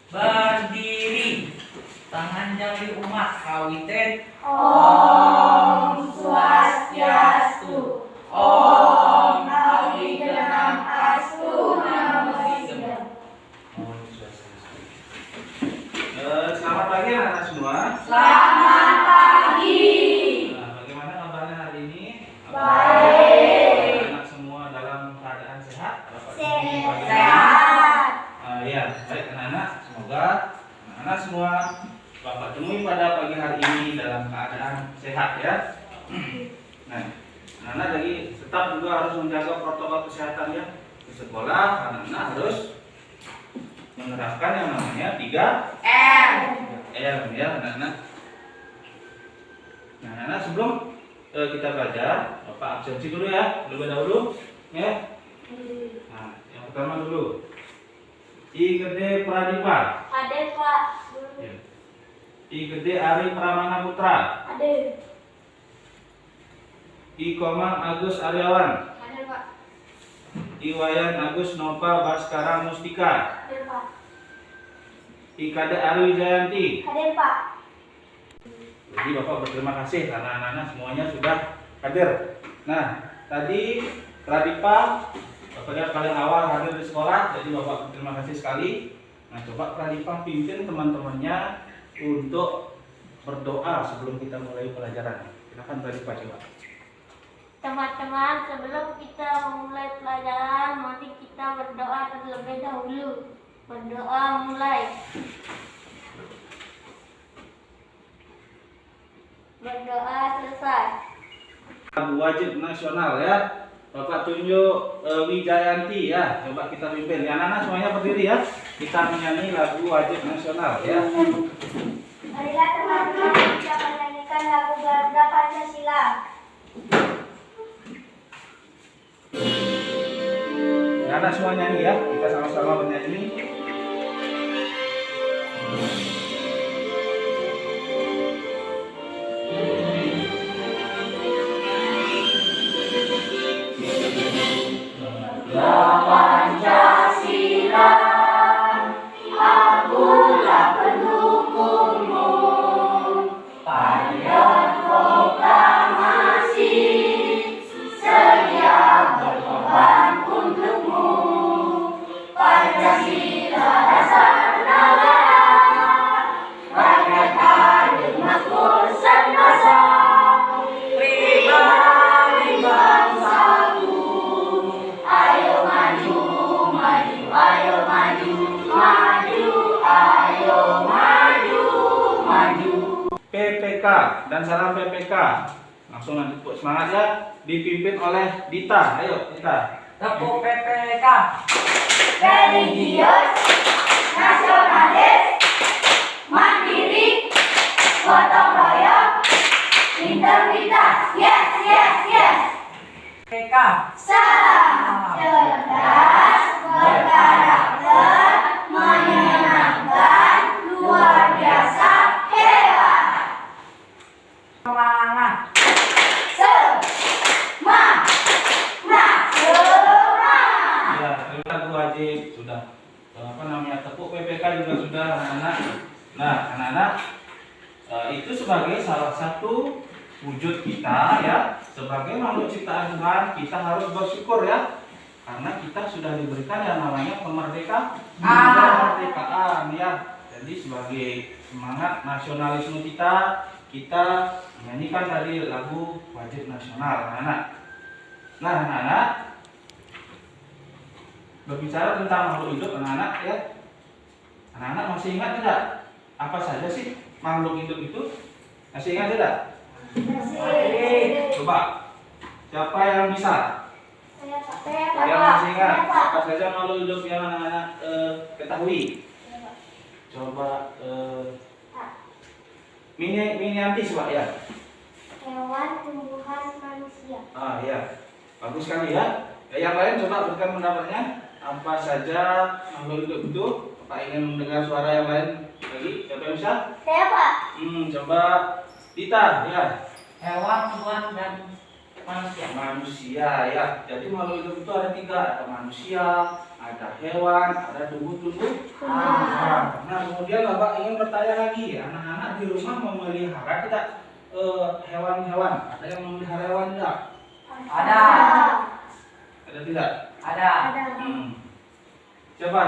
Berdiri. Tangan jari umat kawitin. Om Swastiastu. Om Awigenam Astu Namo Buddhaya. Selamat pagi anak-anak semua. Selamat pagi. Nah, bagaimana kabarnya hari ini? Baik. Anak semua dalam keadaan sehat? Sehat. Ya, baik anak-anak. Semoga anak-anak semua Bapak temui pada pagi hari ini dalam keadaan sehat ya. Nah, anak-anak lagi tetap juga harus menjaga protokol kesehatan ya. Di sekolah anak-anak harus menerapkan yang namanya 3M ya anak-anak. Nah, anak-anak sebelum kita belajar, Bapak absensi dulu ya, terlebih dahulu ya. Nah, yang pertama dulu. I Gede Pradipa. Ade Pak. Ya. I Gede Ari Pramana Putra. Ade. I Komang Agus Aryawan. Ade Pak. I Wayan Agus Nova Baskara Mustika. Ade Pak. I Kade Ari Jayanti. Ade Pak. Jadi Bapak berterima kasih karena anak-anak semuanya sudah hadir. Nah, tadi Pradipa Bapak lihat paling awal hadir di sekolah, jadi Bapak berterima kasih sekali. Nah, coba Pradipa pimpin teman-temannya untuk berdoa sebelum kita mulai pelajaran. Silakan Pradipa coba. Teman-teman, sebelum kita memulai pelajaran, mari kita berdoa terlebih dahulu. Berdoa mulai. Berdoa selesai. Lagu wajib nasional ya. Bapak tunjuk Wijayanti ya. Coba kita pimpin. Ya, anak-anak semuanya berdiri ya. Kita menyanyi lagu wajib nasional ya. Marilah teman-teman kita menyanyikan lagu Garuda Pancasila. Ya, anak semua nyanyi ya. Kita sama-sama bernyanyi. Pancasila, akulah pendukungmu. Panjat proklamasi, sedia berkorban untukmu. Pancasila dasar negara, rakyat adil makmur sentosa. Pribadi bangsaku, ayo maju, maju, ayo maju, maju, ayo maju, maju. PPK dan salam PPK. Langsung nanti semangat ya. Dipimpin oleh Dita. Ayo Dita. Tepuk PPK. Religius, nasionalis, mandiri, gotong royong, integritas. Yes, yes, yes. PPK. Salam cerdas, berkarakter, menyenangkan, luar biasa, hebat. Semangat. Semangat, semangat. Ya, lagu wajib sudah. Tepuk PPK juga sudah anak-anak. Nah, anak-anak itu sebagai salah satu wujud kita ya, sebagai makhluk ciptaan Tuhan, kita harus bersyukur ya, karena kita sudah diberikan yang namanya kemerdekaan ya. Jadi sebagai semangat nasionalisme kita menyanyikan tadi lagu wajib nasional anak-anak. Nah, anak-anak berbicara tentang makhluk hidup anak-anak ya. Anak-anak masih ingat tidak apa saja sih makhluk hidup itu? Masih ingat tidak? Coba siapa yang bisa? Yang masih ingat apa saja makhluk hidup yang anak-anak ketahui? Coba Minianti coba ya. Hewan, tumbuhan, manusia. Ah ya, bagus sekali ya. Yang lain coba berikan pendapatnya. Apa saja makhluk hidup itu? Apa ingin mendengar suara yang lain lagi? Siapa yang bisa? Saya Pak. Coba Dita ya. Hewan, tumbuhan, dan manusia. Manusia ya. Jadi makhluk hidup itu ada 3, ada manusia, ada hewan, ada tumbuh-tumbuhan. Nah, kemudian Bapak ingin bertanya lagi, anak-anak di rumah memelihara tidak hewan-hewan? Ada yang memelihara hewan tidak? Ada. Ada tidak? Ada. Coba.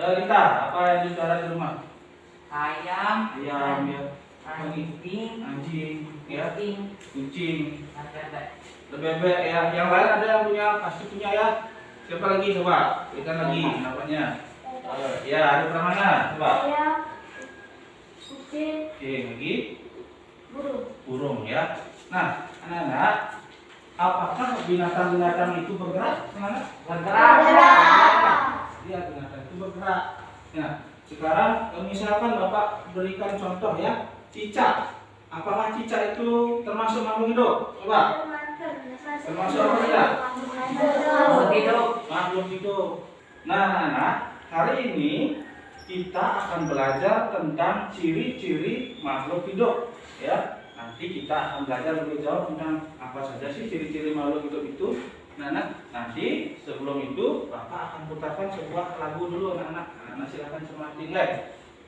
Kita, apa yang dipelihara di rumah? Ayam. Ayam, ya. Anjing. Anjing, ya. Kucing. Bebek. Bebek, ya. Yang lain ada yang punya, pasti punya ya. Siapa lagi coba? Berikan lagi namanya. Ya, ada mana? Coba. Ayam, kucing, Oke, lagi. burung. Burung, ya. Nah, anak-anak, apakah binatang-binatang itu bergerak? Anak-anak? Bergerak. Iya, binatang itu bergerak. Nah, sekarang misalkan Bapak berikan contoh ya, cicak. Apakah cicak itu termasuk makhluk hidup? Coba. Termasuk apa ya? Makhluk hidup. Makhluk hidup. Nah, anak-anak, hari ini kita akan belajar tentang ciri-ciri makhluk hidup, ya. Nanti kita akan belajar lebih jauh tentang apa saja sih ciri-ciri makhluk hidup itu. Nah, nanti sebelum itu Bapak akan putarkan sebuah lagu dulu, anak-anak. Anak-anak silakan cermati.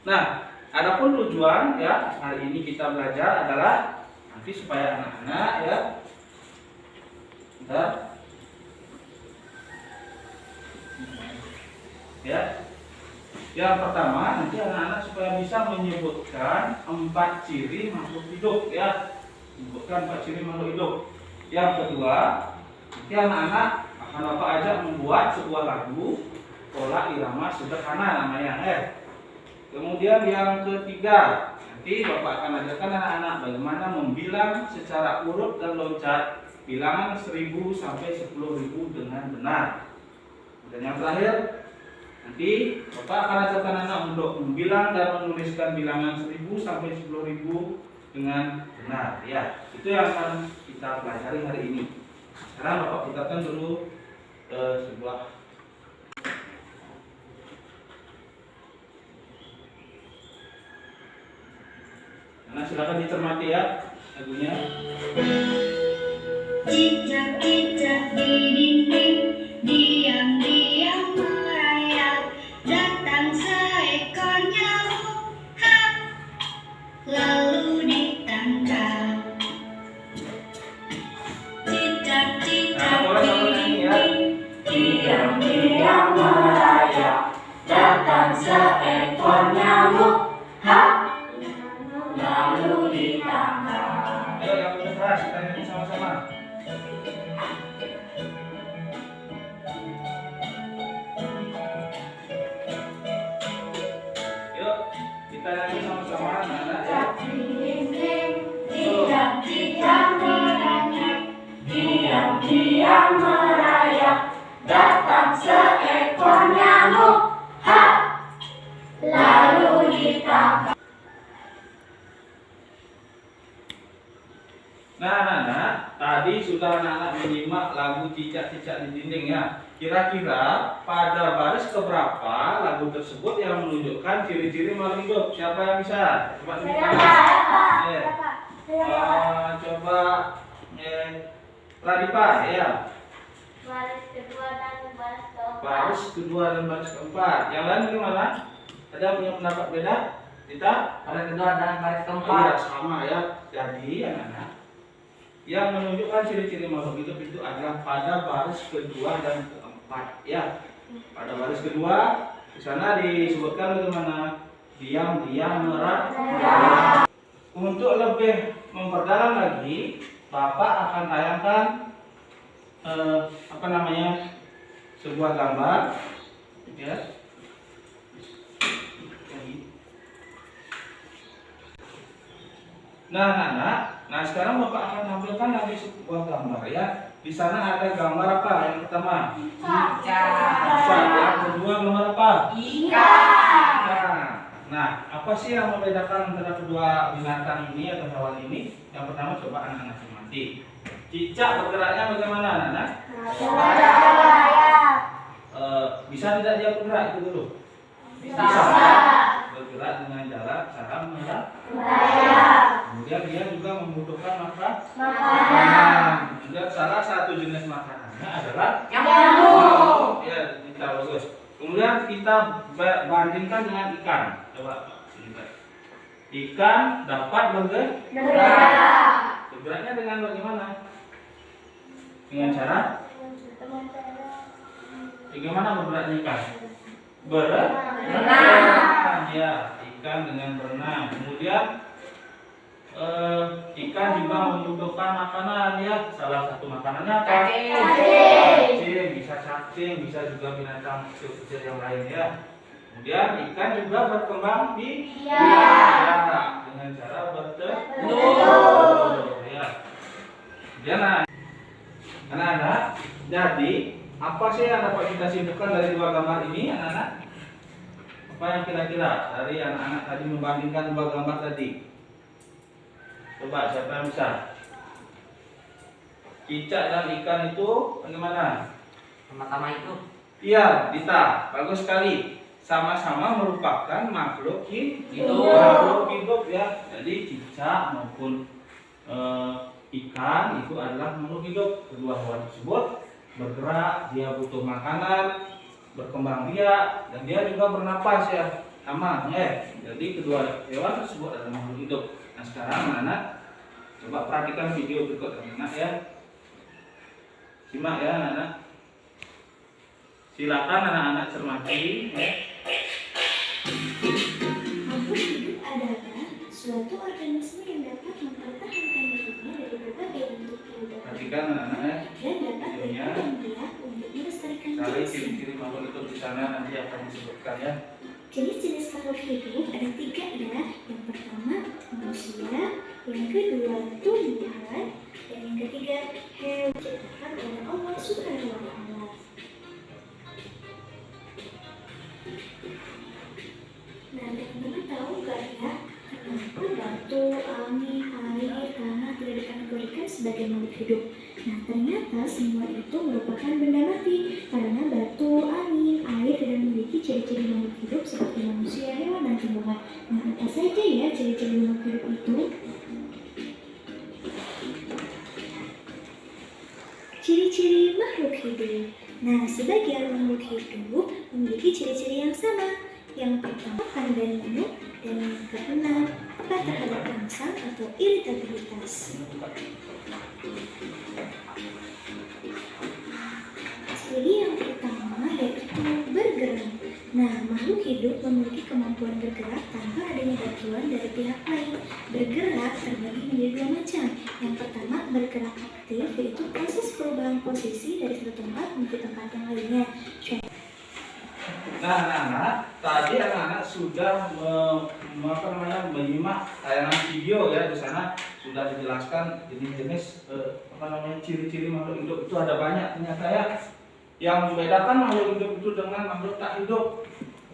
Nah, adapun tujuan ya hari ini kita belajar adalah nanti supaya anak-anak ya. Bentar. Ya. Yang pertama nanti anak-anak supaya bisa menyebutkan 4 ciri makhluk hidup ya. Menyebutkan 4 ciri makhluk hidup. Yang kedua, nanti anak-anak akan Bapak ajak membuat sebuah lagu pola irama sederhana namanya. Kemudian yang ketiga, nanti Bapak akan ajarkan anak-anak bagaimana membilang secara urut dan loncat bilangan 1000 sampai 10.000 dengan benar. Dan yang terakhir, nanti Bapak akan ajarkan anak untuk membilang dan menuliskan bilangan 1000 sampai 10.000 dengan benar. Ya, itu yang akan kita pelajari hari ini. Sekarang Bapak putarkan dulu sebuah Nah, silakan dicermati ya lagunya. Cicak-cicak di dinding, diam-diam merayap, datang seekor nyamuk, hap, lalu ditangkap. Cicak-cicak di dinding, diam-diam merayap, datang seekor nyamuk, hap, lalu ditangkap. Ayo yang lebih keras kita nyanyi sama-sama. Yuk kita nyanyi sama-sama anak-anak ya. Cicak-cicak merayap, diam-diam merayap, datang seekor nyamuk, hap, lalu ditangkap. Nah, anak-anak, tadi sudah anak-anak menyimak lagu cicak-cicak di dinding ya. Kira-kira pada baris keberapa lagu tersebut yang menunjukkan ciri-ciri makhluk hidup? Siapa yang bisa? Coba tunjukkan. Coba Radipa ya. Baris kedua dan baris keempat. Baris kedua dan baris keempat. Yang lain bagaimana? Ada yang punya pendapat beda? Kita? Baris kedua dan baris Iya, keempat. sama ya. Jadi anak-anak, yang menunjukkan ciri-ciri makhluk hidup itu adalah pada baris kedua dan keempat ya. Pada baris kedua di sana disebutkan bagaimana diam-diam merayap. Untuk lebih memperdalam lagi, Bapak akan tayangkan sebuah gambar ya. Nah, anak-anak, nah sekarang Bapak akan tampilkan lagi sebuah gambar ya. Di sana ada gambar apa? Yang pertama, Cicak. yang kedua gambar apa? Ikan. Nah, apa sih yang membedakan antara kedua binatang ini atau hewan ini? Yang pertama coba anak-anak cermati. Cicak bergeraknya bagaimana, anak-anak? Bisa tidak dia bergerak itu dulu? Bisa. Bergerak dengan cara merayap. Kemudian dia juga membutuhkan makanan. Kemudian salah satu jenis makanannya adalah Nyamuk. Ya, kita bagus. Kemudian kita bandingkan dengan ikan. Coba lihat. Ikan dapat bergerak. Bergeraknya dengan bagaimana? Dengan cara bagaimana bergeraknya ikan? Berenang. Ya, ikan dengan berenang. Kemudian ikan juga membutuhkan makanan ya. Salah satu makanannya apa? Cacing, bisa cacing, bisa juga binatang kecil-kecil yang lain ya. Kemudian ikan juga berkembang di darat dengan cara bertelur ya. Kemudian anak-anak, jadi apa sih yang dapat kita simpulkan dari dua gambar ini, anak-anak? Apa yang kira-kira dari anak-anak tadi membandingkan dua gambar tadi? Coba siapa yang bisa? Cicak dan ikan itu bagaimana? Sama-sama itu. Iya, Dita, bagus sekali. Sama-sama merupakan makhluk hidup. Makhluk hidup ya. Jadi cicak maupun ikan itu adalah makhluk hidup. Kedua hewan tersebut bergerak, dia butuh makanan, berkembang biak, dan dia juga bernapas ya. Sama ya. Jadi kedua hewan tersebut adalah makhluk hidup. Nah sekarang anak-anak coba perhatikan video berikut anak ya. Simak ya anak-anak. Silakan anak-anak cermati ya. Makhluk hidup adalah suatu organisme yang dapat mempertahankan dirinya dari berbagai bentuk kehidupan Perhatikan anak-anak ya. dan dapat berkembang biak untuk melestarikan Cari jenis. ciri-ciri makhluk hidup di sana nanti akan disebutkan ya. Jenis-jenis makhluk hidup ada 3 ya. Yang pertama manusia, yang kedua tumbuhan, dan yang ketiga hewan ciptaan oleh Allah Subhanahu wa Ta'ala. Nah, teman-teman tahu nggak ya kenapa batu, angin, air, tanah tidak dikategorikan sebagai makhluk hidup? Nah, ternyata semua itu merupakan benda mati karena batu, angin, air tidak memiliki ciri-ciri makhluk hidup seperti manusia, hewan, dan tumbuhan. Nah, apa saja ya ciri-ciri makhluk hidup itu? Ciri-ciri makhluk hidup. Nah, sebagian makhluk hidup memiliki ciri-ciri yang sama. Yang pertama pandai minum, dan yang keenam peka terhadap rangsang atau iritabilitas. Ciri yang pertama yaitu bergerak. Nah, makhluk hidup memiliki kemampuan bergerak tanpa adanya bantuan dari pihak lain. Bergerak terbagi menjadi 2 macam. Yang pertama bergerak aktif, yaitu proses perubahan posisi dari satu tempat menuju tempat yang lainnya. Nah, anak-anak, tadi anak-anak sudah menyimak tayangan video ya. Di sana sudah dijelaskan jenis-jenis ciri-ciri makhluk hidup itu ada banyak ternyata ya. Yang membedakan makhluk hidup itu dengan makhluk tak hidup.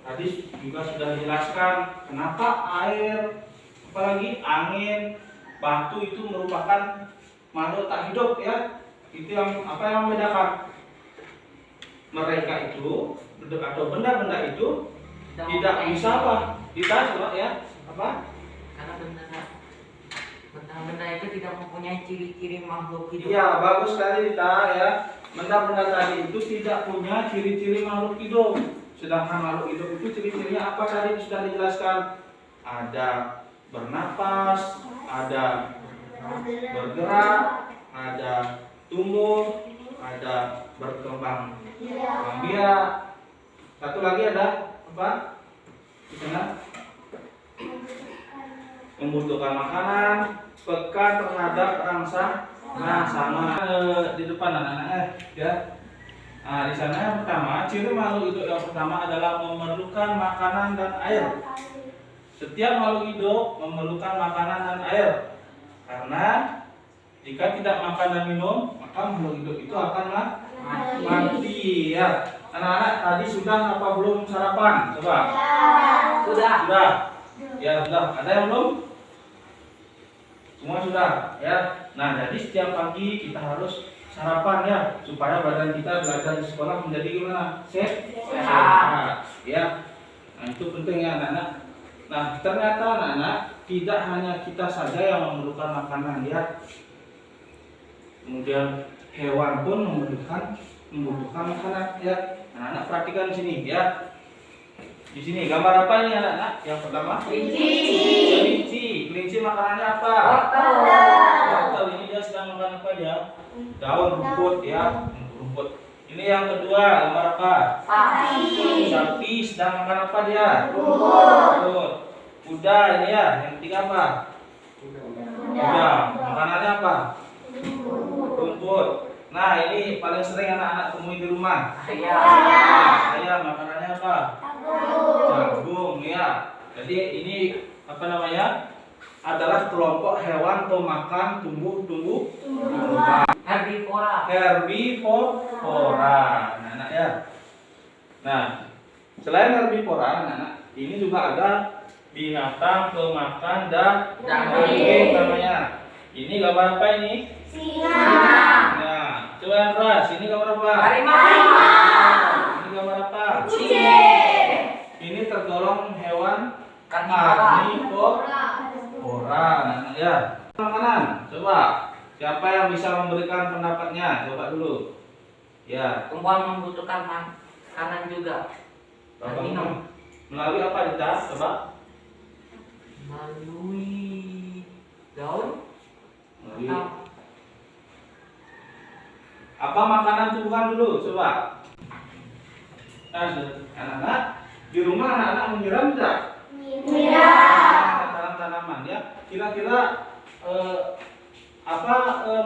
Tadi juga sudah dijelaskan kenapa air, apalagi angin, batu itu merupakan makhluk tak hidup ya. Itu yang apa yang membedakan mereka itu atau benda-benda itu tidak bisa apa? Kita coba ya apa? Karena benda-benda itu tidak mempunyai ciri-ciri makhluk hidup. Iya, bagus sekali Dita ya. Benda-benda tadi itu tidak punya ciri-ciri makhluk hidup. Sedangkan makhluk hidup itu ciri-cirinya apa tadi sudah dijelaskan. Ada bernapas, ada bergerak, ada tumbuh, ada berkembang biak. Satu lagi ada apa? Di sana membutuhkan makanan, peka terhadap rangsang. Nah, sama di depan anak-anak ya. Nah, di sana yang pertama, ciri makhluk hidup yang pertama adalah memerlukan makanan dan air. Setiap makhluk hidup memerlukan makanan dan air. Karena jika tidak makan dan minum, maka makhluk hidup itu akan mati ya. Anak-anak tadi sudah apa belum sarapan? Coba. Sudah. Ya sudah. Ada yang belum? Semua sudah ya. Nah, jadi setiap pagi kita harus sarapan ya, supaya badan kita belajar di sekolah menjadi gimana? Sehat. Ya. Nah, itu penting ya anak-anak. Nah, ternyata anak-anak tidak hanya kita saja yang memerlukan makanan ya. Kemudian hewan pun membutuhkan makanan ya. Anak-anak perhatikan di sini ya. Di sini gambar apa ini anak-anak? Yang pertama? Kelinci makanannya apa? Wortel. Ini dia sedang makan apa dia? Daun rumput ya, rumput. Ini yang kedua, gambar apa? Sapi sedang makan apa dia? Rumput. Kuda ini ya. Yang ketiga apa? Kuda. Makanannya apa? Rumput. Nah, ini paling sering anak-anak temui di rumah. Ayam makanannya apa? Jagung ya. Jadi ini apa namanya? Adalah kelompok hewan pemakan tumbuh-tumbuhan. Herbivora. Anak-anak ya. Nah, selain herbivora, anak-anak, ini juga ada binatang pemakan daging namanya. Ini gambar apa ini? Singa. Nah, coba yang keras. Ini gambar apa? Harimau. Ini gambar apa? Kucing. Ini tergolong hewan Karnivora. anak-anak ya. Makanan. Coba. Siapa yang bisa memberikan pendapatnya? Coba dulu. Ya. Tumbuhan membutuhkan makanan juga. Bapak Minum. melalui apa kita? Coba. Melalui daun. Melalui apa makanan tumbuhan dulu? Coba. Nah, anak-anak di rumah anak-anak menyiram tidak? Tanaman ya. Kira-kira apa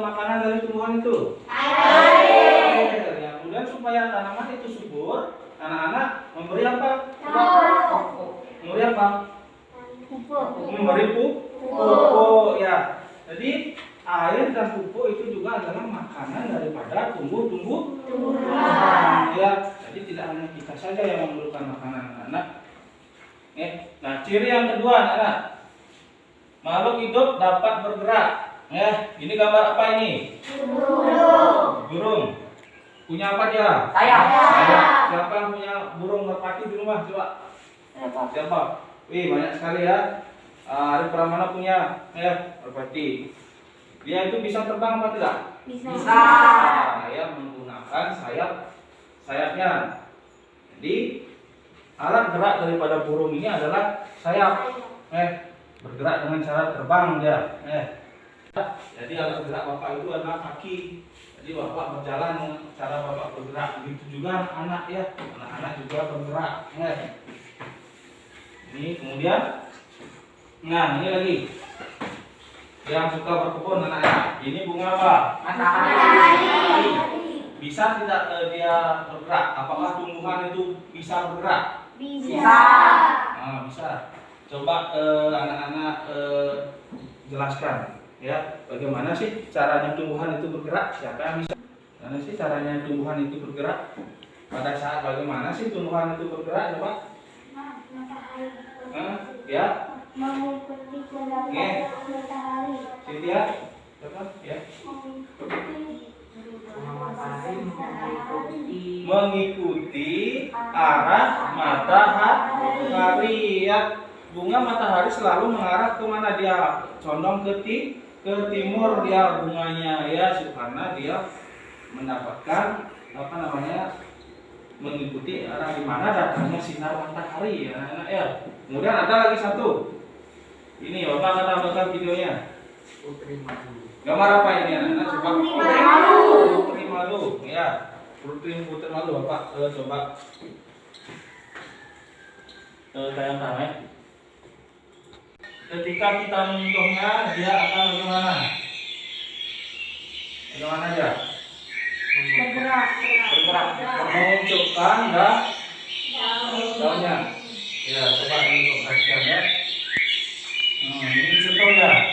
makanan dari tumbuhan itu? Air. Ya, kemudian supaya tanaman itu subur, anak-anak memberi apa? Memberi apa? Memberi pupuk ya. Jadi air dan pupuk itu juga adalah makanan daripada tumbuh-tumbuhan ya. Jadi tidak hanya kita saja yang memerlukan makanan anak-anak. Nah, ciri yang kedua anak-anak, makhluk hidup dapat bergerak. Ya, ini gambar apa ini? Burung. Punya apa dia? Sayap. Siapa yang punya burung merpati di rumah? Coba. Siapa? Wih, banyak sekali ya. Arif Pramana punya merpati. Dia itu bisa terbang apa tidak? Bisa. Dia menggunakan sayapnya. Jadi alat gerak daripada burung ini adalah sayap. Bergerak dengan cara terbang dia. Jadi alat gerak bapak itu adalah kaki. Jadi bapak berjalan dengan cara bapak bergerak. Begitu juga anak ya. Anak-anak juga bergerak. Ini kemudian. Nah, ini lagi. Yang suka berkebun anak-anak. Ini bunga apa? Matahari. Bisa tidak dia bergerak? Apakah tumbuhan itu bisa bergerak? Bisa. Nah, bisa. Coba anak-anak jelaskan ya, bagaimana sih caranya tumbuhan itu bergerak? Siapa yang bisa? Bagaimana sih caranya tumbuhan itu bergerak? Pada saat bagaimana sih tumbuhan itu bergerak? Coba. Ya. Mengikuti gerakan matahari. Cynthia, coba ya. Mengikuti arah matahari ya. Bunga matahari selalu mengarah ke mana dia? Condong ke timur dia bunganya ya, karena dia mendapatkan apa namanya? Mengikuti arah di mana datangnya sinar matahari ya, anak-anak ya. Kemudian ada lagi satu. Ini Bapak akan tambahkan videonya. Gambar apa ini anak-anak? Coba. Putri malu ya. Putri malu Bapak coba tayang ya. Ketika kita menyentuhnya, dia akan bagaimana? Bagaimana aja? Bergerak. Mengucapkan daunnya. Ya, coba ini perhatikan ya. Ini sentuh ya.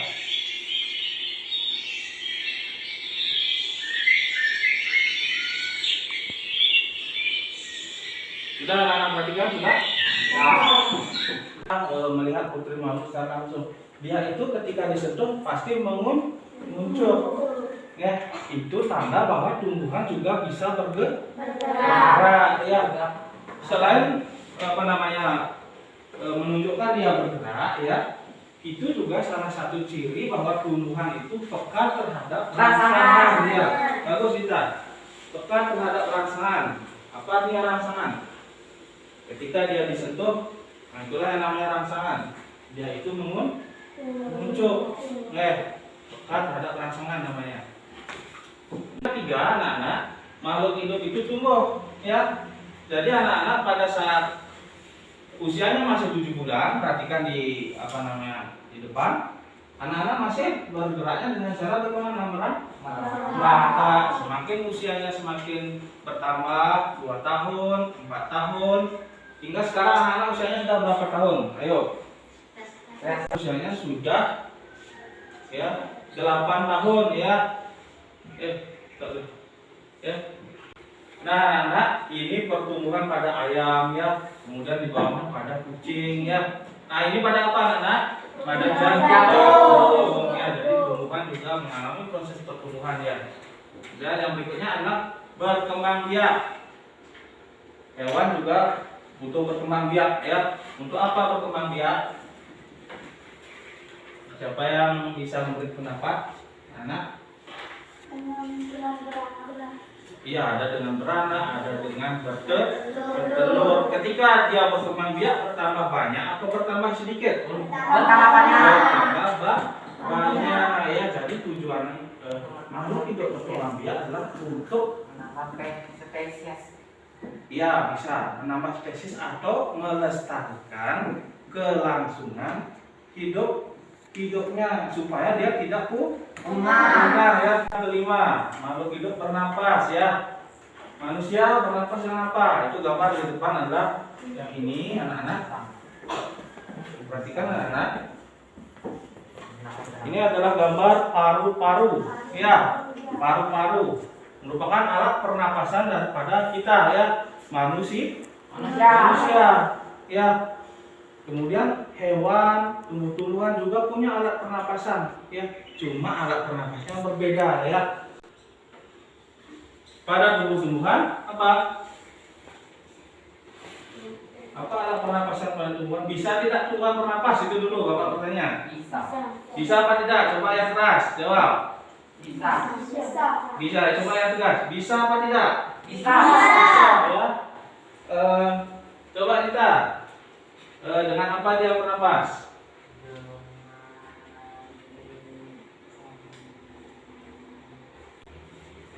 Sudah anak-anak perhatikan sudah? Melihat putri malu secara langsung, dia itu ketika disentuh pasti muncul ya, itu tanda bahwa tumbuhan juga bisa bergerak ya. Selain apa namanya menunjukkan dia bergerak ya, itu juga salah satu ciri bahwa tumbuhan itu peka terhadap rangsangan dia. Bagus kita peka terhadap rangsangan. Apa artinya rangsangan? Ketika dia disentuh, nah itulah yang namanya rangsangan. Dia itu muncul, pekat terhadap rangsangan namanya. Ketiga, anak-anak, makhluk hidup itu tumbuh, ya. Jadi anak-anak pada saat usianya masih 7 bulan, perhatikan di di depan, anak-anak masih bergeraknya dengan cara bagaimana? Merangkak. Semakin usianya semakin bertambah, 2 tahun, 4 tahun, hingga sekarang anak-anak usianya sudah berapa tahun? Ayo. Usianya sudah ya 8 tahun ya. Nah, anak ini pertumbuhan pada ayam ya, kemudian di bawahnya pada kucing ya. Nah, ini pada apa anak? Pada jantung ya. Jadi tumbuhan juga mengalami proses pertumbuhan ya. Dan yang berikutnya anak berkembang biak. Hewan juga butuh berkembang biak ya. Untuk apa berkembang biak? Siapa yang bisa memberi pendapat? Anak? Iya, ada dengan beranak, ada dengan bertelur. Ketika dia berkembang biak bertambah banyak atau bertambah sedikit? Bertambah banyak. Bertambah banyak ya. Jadi tujuan makhluk hidup berkembang biak adalah untuk Menambah spesies. ya bisa menambah spesies atau melestarikan kelangsungan hidupnya supaya dia tidak punah ya. Kelima, makhluk hidup bernapas ya. Manusia bernapas dengan apa? Itu gambar di depan adalah yang ini anak-anak. Perhatikan anak-anak. Ini adalah gambar paru-paru ya. Paru-paru merupakan alat pernapasan daripada kita ya, manusia ya. Kemudian hewan, tumbuh-tumbuhan juga punya alat pernapasan ya. Cuma alat pernapasnya berbeda ya. Pada tumbuh-tumbuhan apa alat pernapasan pada tumbuhan? Bisa tidak tumbuhan bernapas? Itu dulu Bapak bertanya. Bisa apa tidak? Coba yang keras jawab. Bisa. Coba yang tegas. Bisa apa tidak? Bisa ya. Coba kita dengan apa dia bernapas?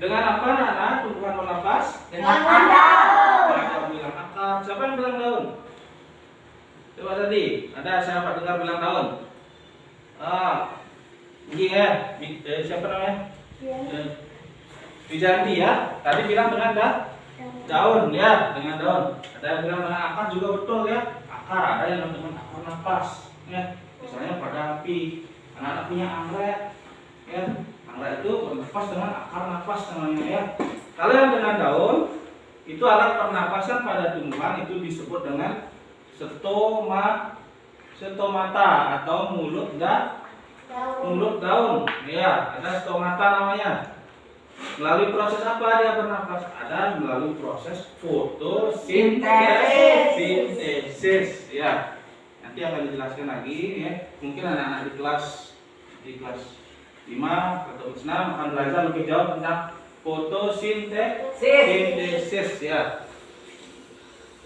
Dengan apa anak tumbuhan bernapas? Dengan daun. Ada bilang akar. Siapa yang bilang daun? Coba tadi. Ada siapa dengar bilang daun? Ini ya. Siapa namanya? Wijanti ya. Tadi bilang dengan daun ya, dengan daun. Ada yang bilang dengan akar juga betul ya. Akar, ada yang dengan akar napas ya. Misalnya pada api. Anak-anak punya anggrek ya. Anggrek itu bernapas dengan akar napas namanya ya. Kalau yang dengan daun itu alat pernapasan pada tumbuhan itu disebut dengan stomata atau mulut daun ya. Ada stomata namanya. Melalui proses apa dia bernapas? Ada melalui proses fotosintesis ya. Nanti akan dijelaskan lagi ya. Mungkin anak-anak di kelas 5 atau 6 akan belajar lebih jauh tentang fotosintesis ya.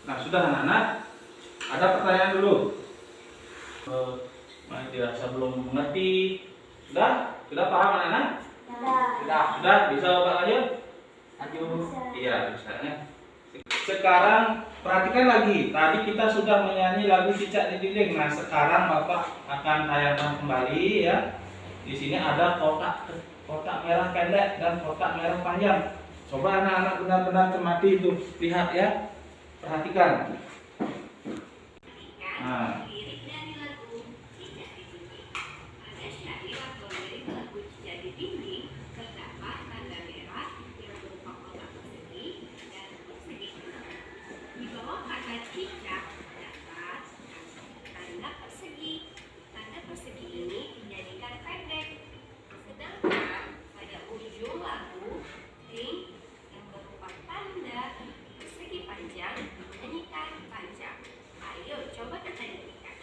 Nah, sudah anak-anak, ada pertanyaan dulu. Dirasa belum mengerti. Sudah paham anak-anak? Sudah bisa Bapak lanjut? Iya, bisa ya. Sekarang perhatikan lagi. Tadi kita sudah menyanyi lagu Cicak di Dinding. Nah, sekarang Bapak akan tayangkan kembali ya. Di sini ada kotak merah pendek dan kotak merah panjang. Coba anak-anak benar-benar cermati itu. Lihat ya. Perhatikan. Nah, Persegi panjang menyanyikan panjang. Ayo coba kita nyanyikan.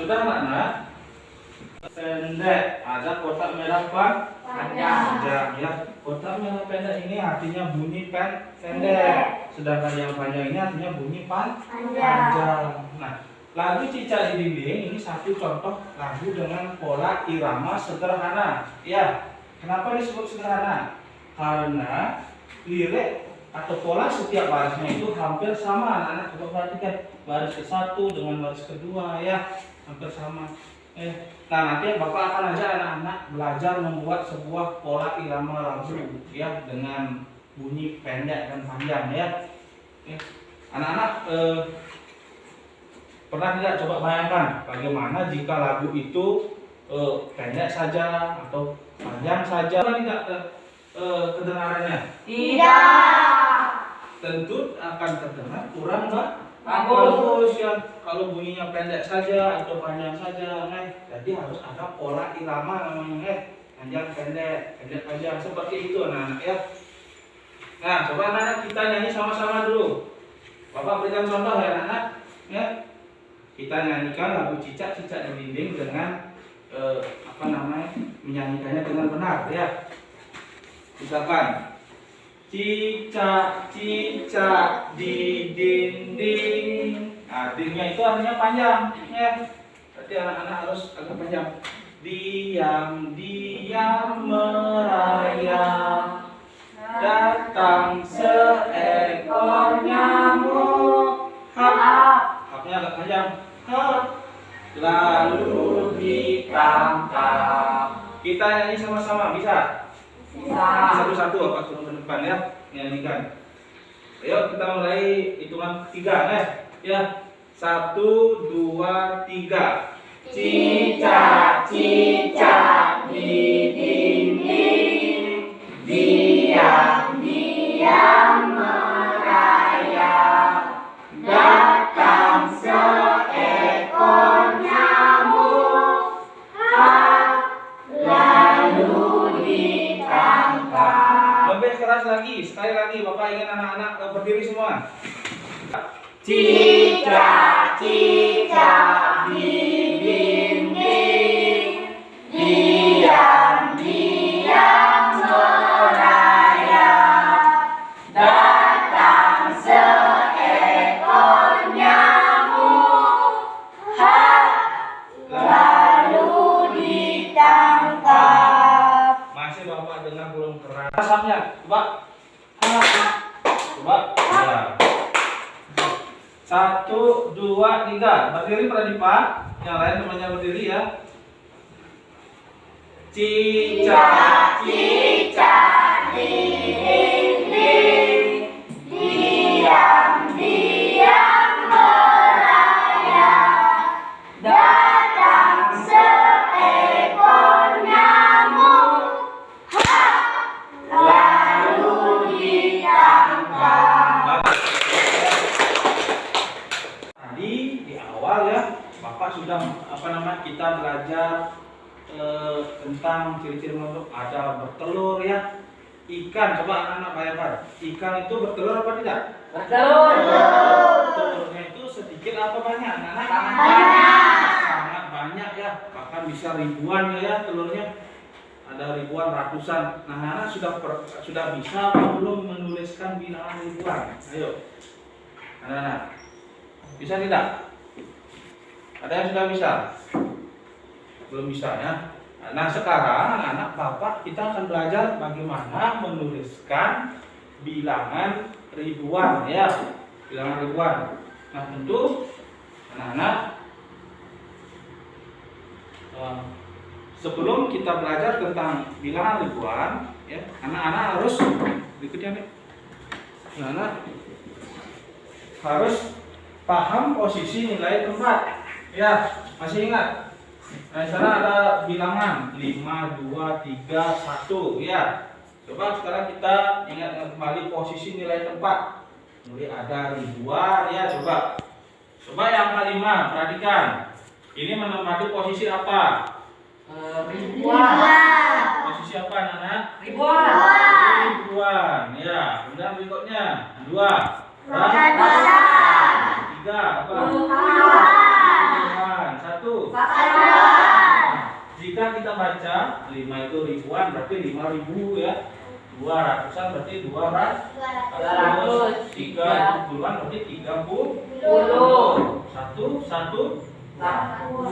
sudah anak-anak? Pendek. Ada kotak merah panjang. Ya, kotak merah pendek ini artinya bunyi pendek. Sedangkan yang panjang ini artinya bunyi panjang. Nah, lagu Cicak di Dinding ini satu contoh lagu dengan pola irama sederhana. Ya, kenapa disebut sederhana? Karena lirik atau pola setiap barisnya itu hampir sama. Anak-anak coba perhatikan baris ke-1 dengan baris kedua ya, hampir sama. Nah, nanti Bapak akan ajak anak-anak belajar membuat sebuah pola irama lagu ya dengan bunyi pendek dan panjang ya. Anak-anak pernah tidak coba bayangkan bagaimana jika lagu itu pendek saja atau panjang saja? Tidak kedengarannya? Tidak. Tentu akan terdengar kurang bagus ya. Kalau bunyinya pendek saja atau panjang saja, jadi harus ada pola irama namanya panjang pendek, pendek panjang seperti itu anak-anak ya. Nah, coba anak-anak kita nyanyi sama-sama dulu. Bapak berikan contoh ya anak-anak ya. Kita nyanyikan lagu Cicak di Dinding dengan menyanyikannya dengan benar ya. Misalkan cicak di dinding. Nah, dindingnya itu artinya panjang ya. Berarti anak-anak harus agak panjang. Diam merayap, datang seekor nyamuk. Haknya agak panjang. Lalu ditangkap. Kita nyanyi sama-sama, bisa? Satu-satu Bapak turun ke depan ya, nyanyikan. Ayo kita mulai hitungan 3 ya. 1, 2, 3. Cicak di dinding, diam merayap, datang seekor nyamuk, lalu ditangkap. Lebih keras lagi, sekali lagi Bapak ingin anak-anak berdiri semua. Cicak di dinding, diam merayap, datang seekor nyamuk, lalu ditangkap. Masih Bapak dengar belum keras? Asapnya, coba. Ya. 1, 2, 3. Berdiri Pradipa. Yang lain temannya berdiri ya. Cicak di dinding, diam merayap, datang seekor nyamuk, lalu ditangkap. Tadi di awal ya, Bapak sudah kita belajar tentang ciri-ciri makhluk. Ada bertelur ya. Ikan, coba anak-anak bayangkan. Ikan itu bertelur apa tidak? Bertelur. Telurnya itu sedikit apa banyak? Anak-anak? Sangat banyak ya. Bahkan bisa ribuan ya telurnya. Ada ribuan, ratusan. Nah, anak-anak sudah bisa belum menuliskan bilangan ribuan? Ayo. Anak-anak. Bisa tidak? Ada yang sudah bisa? Belum bisa ya. Nah, sekarang anak-anak Bapak kita akan belajar bagaimana menuliskan bilangan ribuan ya. Bilangan ribuan. Nah, tentu anak-anak sebelum kita belajar tentang bilangan ribuan ya, anak-anak harus berikutnya nih. Anak-anak harus paham posisi nilai tempat. Ya, masih ingat? Nah, di sana ada bilangan 5, 2, 3, 1 ya. Coba sekarang kita ingat kembali posisi nilai tempat. Mulai ada ribuan ya, coba. Coba yang kelima, perhatikan. Ini menempati posisi apa? Ribuan. Posisi apa, Nana? Ribuan. Ya. Kemudian berikutnya 2. Ratusan. 3 apa? Puluhan. 1. Jika kita baca 5 itu ribuan berarti 5.000 ya. 200-an berarti 200. 30-an berarti 30. Satu.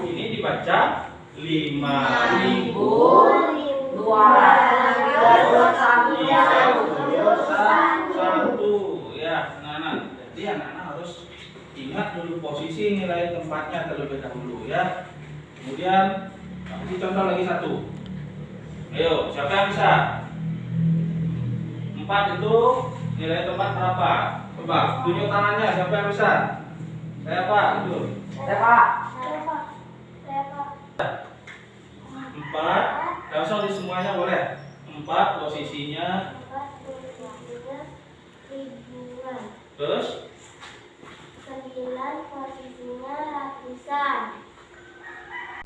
Ini dibaca 5.231 ya. Nah, jadi anak-anak harus ingat dulu posisi nilai tempatnya terlebih dahulu ya. Kemudian kasih contoh lagi satu. Ayo, siapa yang bisa? 4 itu nilai tempat berapa? Coba tunjuk tangannya, siapa yang bisa? Saya Pak, itu. Saya Pak. 4, langsung di semuanya boleh. 4 posisinya. Terus 9 posisinya ratusan.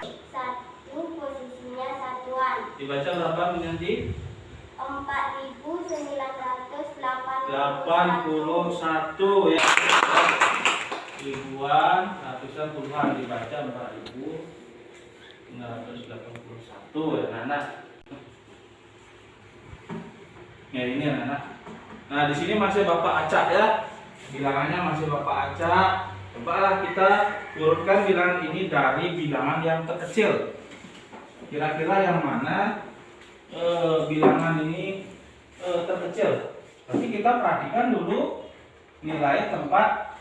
1 posisinya satuan. dibaca berapa nanti? 4.981 ya. Ribuan, ratusan, puluhan dibaca 4.981 ya anak-anak. Ya ini anak-anak. Nah di sini masih Bapak acak ya. Bilangannya masih Bapak acak. Cobalah kita urutkan bilangan ini dari bilangan yang terkecil. Kira-kira yang mana bilangan ini terkecil? Tapi kita perhatikan dulu nilai tempat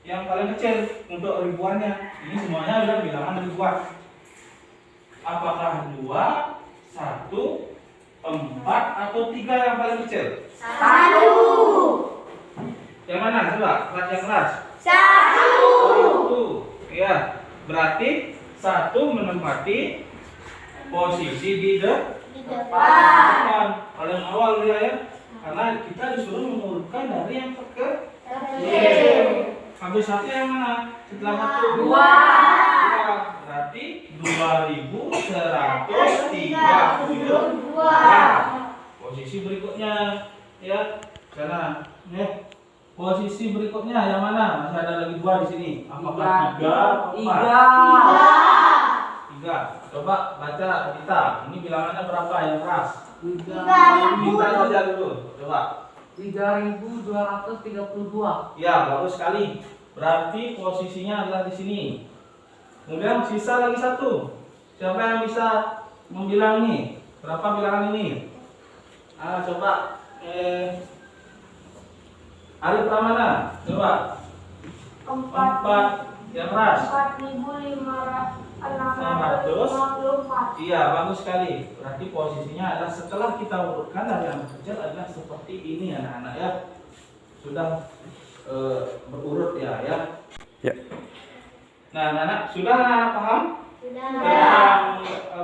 yang paling kecil untuk ribuannya. Ini semuanya adalah bilangan ribuan. Apakah 2, 1, 4 atau 3 yang paling kecil? 1. Yang mana? Coba yang keras. 1. 1. Ya, berarti 1 menempati posisi di depan. Paling awal dia ya. Karena kita disuruh mengurutkan dari yang terkecil. Habis 1 yang mana? Setelah 1 2. Berarti 2.132. Posisi berikutnya ya. Sana. Posisi berikutnya yang mana? Masih ada lagi 2 di sini. Apakah 3 atau 4? 3. Coba baca kita. Ini bilangannya berapa yang keras? 3.000. Minta saja dulu. Coba. 3.232. Ya, bagus sekali. Berarti posisinya adalah di sini. Kemudian sisa lagi 1. Siapa yang bisa membilang ini? Berapa bilangan ini? Coba. Ari Pramana. Coba. 4 yang keras. 4.654. Iya, bagus sekali. Berarti posisinya adalah setelah kita urutkan dari yang kecil adalah seperti ini anak-anak ya. Sudah berurut ya. Nah, anak-anak sudah anak paham? Sudah.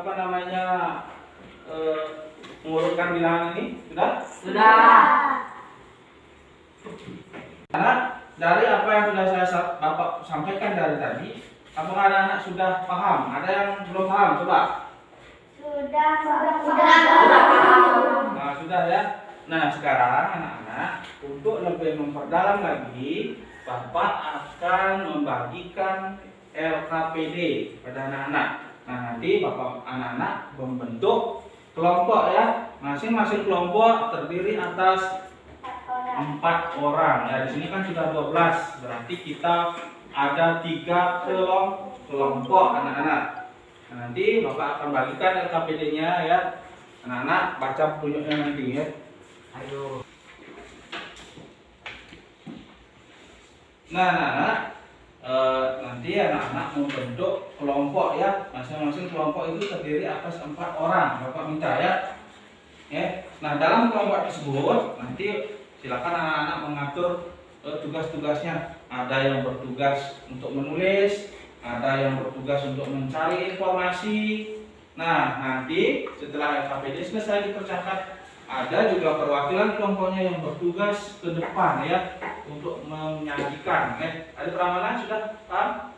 Tentang mengurutkan bilangan ini? Sudah? Anak, dari apa yang sudah saya Bapak sampaikan dari tadi, apakah anak-anak sudah paham? Ada yang belum paham? Coba. Sudah. Nah, sudah ya. Nah, sekarang anak-anak untuk lebih memperdalam lagi, Bapak akan membagikan LKPD pada anak-anak. Nah, nanti Bapak anak-anak membentuk kelompok ya. Masing-masing kelompok terdiri atas 4 orang. Ya, di sini kan sudah 12. Berarti kita ada 3 kelompok anak-anak. Nah, nanti Bapak akan bagikan LKPD-nya ya. Anak-anak baca petunjuknya nanti ya. Ayo. Nah, anak-anak nanti anak-anak membentuk kelompok ya. Masing-masing kelompok itu terdiri atas 4 orang. Bapak minta ya. Nah, dalam kelompok tersebut nanti silakan anak-anak mengatur tugas-tugasnya. Ada yang bertugas untuk menulis, ada yang bertugas untuk mencari informasi. Nah, nanti setelah LKPD selesai dikerjakan, ada juga perwakilan kelompoknya yang bertugas ke depan ya untuk menyajikan. Ada Pramana sudah paham?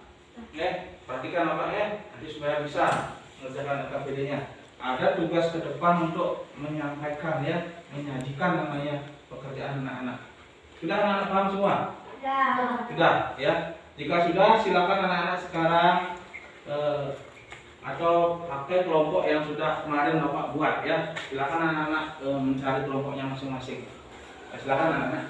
Perhatikan Bapak ya, nanti supaya bisa mengerjakan LKPD-nya. Ada tugas ke depan untuk menyampaikan ya, menyajikan namanya pekerjaan anak-anak. Sudah anak-anak paham semua? Sudah ya. Jika sudah, silakan anak-anak sekarang atau pakai kelompok yang sudah kemarin Bapak buat ya. Silakan anak-anak mencari kelompoknya masing-masing. Silakan anak-anak.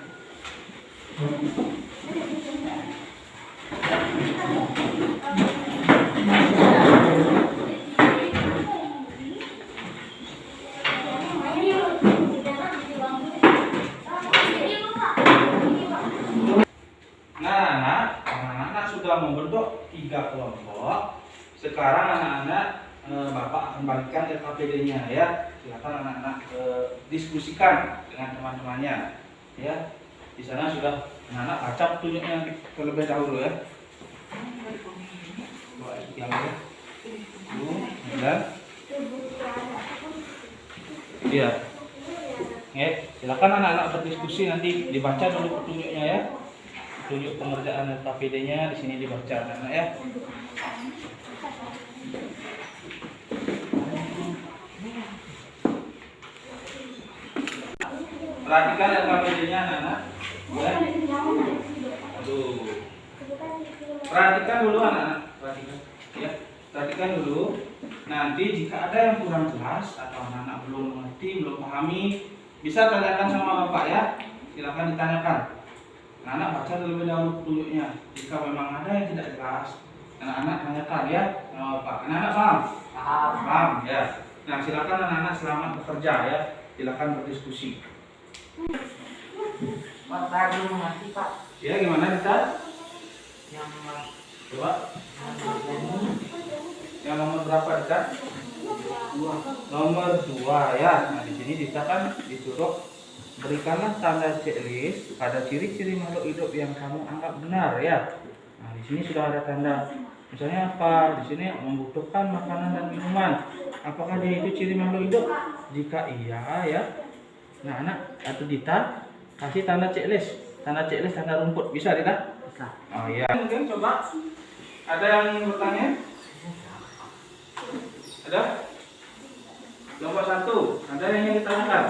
Nah, anak-anak sudah membentuk 3 kelompok. Sekarang anak-anak Bapak akan bagikan LKPD-nya ya. Silakan anak-anak diskusikan dengan teman-temannya ya. Di sana sudah anak-anak baca petunjuknya terlebih dahulu ya. Yang ya. Iya. Ya, silakan anak-anak berdiskusi, nanti dibaca dulu petunjuknya ya. Petunjuk pengerjaan LKPD-nya di sini dibaca anak-anak ya. Perhatikan LKPD-nya anak-anak. Ya. Aduh. Perhatikan dulu anak-anak. Perhatikan. Ya. Perhatikan dulu. Nanti jika ada yang kurang jelas atau anak-anak belum mengerti, belum pahami, bisa tanyakan sama Bapak ya. Silakan ditanyakan. Anak-anak baca terlebih dahulu petunjuknya. Jika memang ada yang tidak jelas, anak-anak tanyakan ya sama Bapak. Anak-anak paham? Paham ya. Nah, silakan anak-anak selamat bekerja ya. Silakan berdiskusi. Pak, saya belum mengerti Pak. Ya, gimana kita? Yang Coba. Yang nomor berapa kita? Nomor 2 ya. Nah, di sini kita kan disuruh berikanlah tanda checklist pada ciri-ciri makhluk hidup yang kamu anggap benar ya. Nah, di sini sudah ada tanda. Misalnya apa? Di sini membutuhkan makanan dan minuman. Apakah dia itu ciri makhluk hidup? Jika iya ya. Nah, anak atau Dita kasih tanda checklist. Tanda checklist, tanda rumput. Bisa Dita? bisa. Oh iya. Mungkin coba. Ada yang bertanya? Ada? Kelompok 1. Ada yang ingin ditanyakan?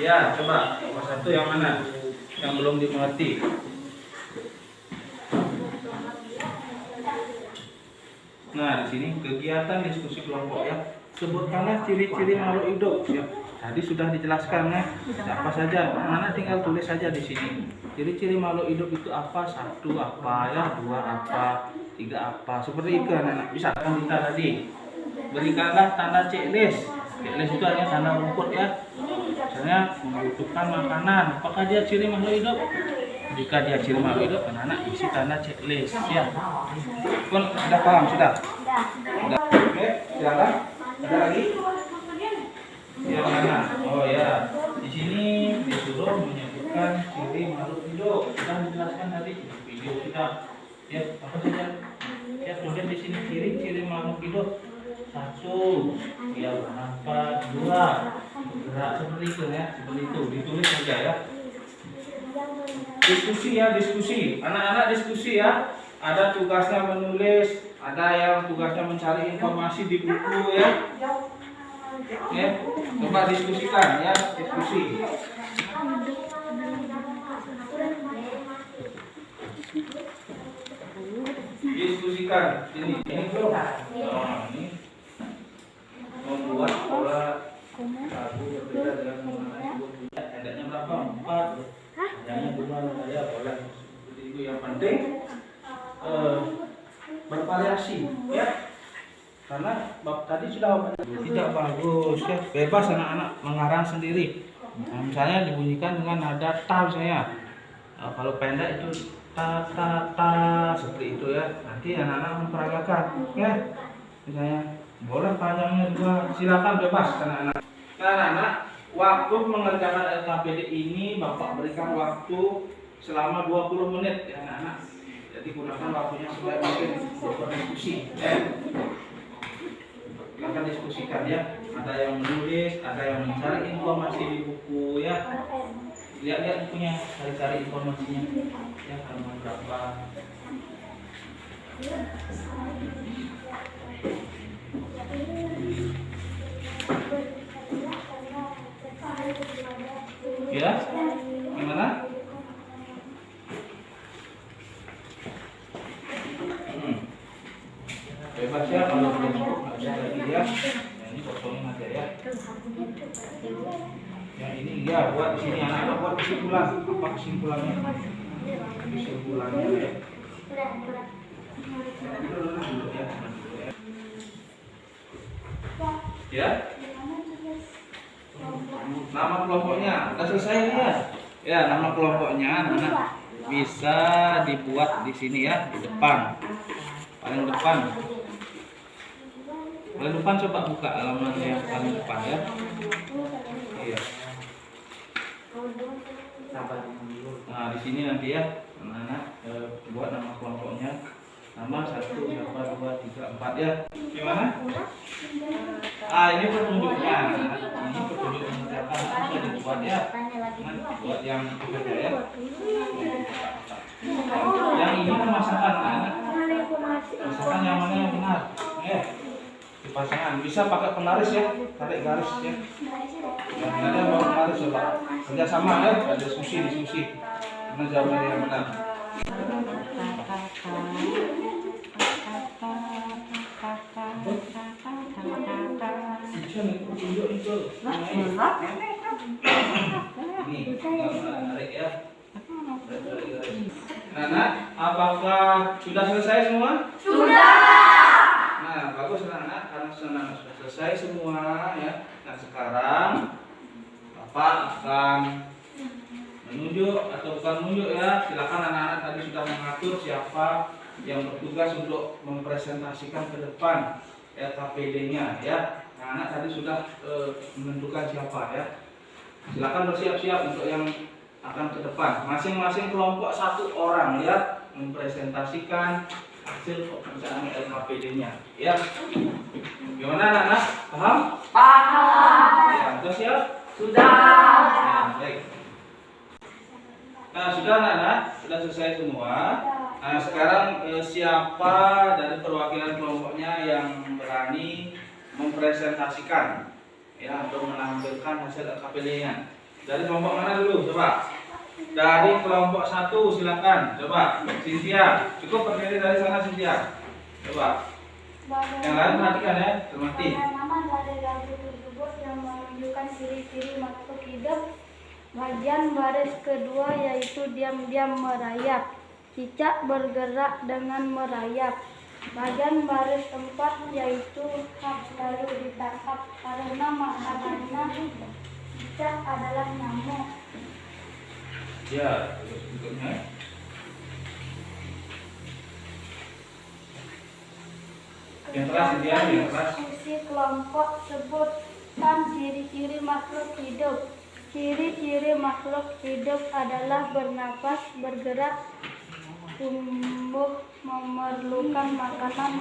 Ya, coba. Kelompok 1 yang mana? Yang belum dimengerti. Nah, di sini kegiatan diskusi kelompok ya. Sebutkanlah ciri-ciri makhluk hidup ya. Tadi sudah dijelaskan ya. Apa saja? Mana tinggal tulis saja di sini. Ciri-ciri makhluk hidup itu apa? 1 apa ya? 2 apa? 3 apa? Seperti itu anak-anak. Bisa kan kita tadi. Berikanlah tanda checklist. Checklist itu hanya tanda rumput ya. Misalnya membutuhkan makanan. Apakah dia ciri makhluk hidup? Jika dia ciri makhluk hidup, anak-anak isi tanda checklist ya. Pun sudah paham sudah? Sudah. Oke, silakan. Ada lagi? Yang mana? Oh ya, di sini disuruh menyebutkan ciri makhluk hidup. Sudah dijelaskan tadi di video kita. Ya, apa saja? Ya, kemudian di sini ciri-ciri makhluk hidup. 1, ya bernafas. 2, gerak seperti itu ya, seperti itu. Ditulis saja ya. Diskusi ya, diskusi. Anak-anak diskusi ya. Ada tugasnya menulis, ada yang tugasnya mencari informasi di buku ya. Ya, coba diskusikan ya, diskusi. Diskusikan. Ini belum. Nah, ini membuat pola lagu berbeda dengan menggunakan sebuah hendaknya berapa? 4. Hendaknya 2 ya, boleh. Seperti itu yang penting bervariasi ya. Karena bab tadi sudah tidak bagus ya, bebas anak-anak mengarang sendiri. Nah, misalnya dibunyikan dengan nada ta misalnya. Kalau pendek itu ta ta ta seperti itu ya. Nanti anak-anak memperagakan ya. Misalnya boleh panjangnya 2, silakan bebas anak-anak. Nah, anak-anak, waktu mengerjakan LKPD ini Bapak berikan waktu selama 20 menit ya anak-anak. Jadi gunakan waktunya sebaik mungkin untuk berdiskusi ya. Silakan diskusikan ya. Ada yang menulis, ada yang mencari informasi di buku ya. Lihat-lihat bukunya, cari-cari informasinya ya, halaman berapa. Ya, gimana? cukup aja lagi ya. Nah, ini kosongin aja ya. Yang ini ya buat di sini anak-anak buat kesimpulan. Apa kesimpulannya? Kesimpulannya ya. Ya. Nama kelompoknya udah selesai ya. Ya, nama kelompoknya anak bisa dibuat di sini ya, di depan. Paling depan. Paling depan coba buka halaman yang paling depan ya. Iya. Nah, di sini nanti ya, anak-anak buat nama kelompoknya. Nama 1, 2, 3, 4 ya. Gimana? Ini petunjuknya. Ini petunjuk mengerjakan bisa dibuat ya. Nah, buat yang berbeda ya. Yang ini pemasangan anak. Masakan yang mana yang benar? Dipasangkan. Bisa pakai penaris ya, tarik garis ya. Yang benar mau penaris coba. Kerjasama ya, ada diskusi. Mana jawaban yang benar? Nana, apakah sudah selesai semua? Sudah. Nah, bagus Nana, karena sudah selesai semua ya. Nah, sekarang Bapak akan menunjuk atau bukan menunjuk ya. Silakan anak-anak tadi sudah mengatur siapa yang bertugas untuk mempresentasikan ke depan ya KPD-nya ya. Anak-anak tadi sudah menentukan siapa ya. Silakan bersiap-siap untuk yang akan ke depan. Masing-masing kelompok 1 orang ya mempresentasikan hasil pekerjaan LKPD-nya ya. Gimana anak-anak? Paham? Paham. Ya, sudah siap? Sudah. Ya, baik. Nah, sudah anak-anak, sudah selesai semua. Nah, sekarang siapa dari perwakilan kelompoknya yang berani mempresentasikan ya atau menampilkan hasil LKPD-nya? Dari kelompok mana dulu? Coba. Dari kelompok 1 silakan. Coba. Cynthia, cukup berdiri dari sana Cynthia. Coba. Yang lain perhatikan ya, cermati. Nama dari lagu tersebut yang menunjukkan ciri-ciri makhluk hidup. Bagian baris kedua yaitu diam-diam merayap. Cicak bergerak dengan merayap. Bagian baris 4 yaitu hak lalu ditangkap karena maknanya cicak adalah nyamuk. Ya, terus berikutnya. Yang keras Cynthia, yang keras. Diskusi kelompok sebutkan ciri-ciri makhluk hidup. Ciri-ciri makhluk hidup adalah bernapas, bergerak, tumbuh, memerlukan makanan,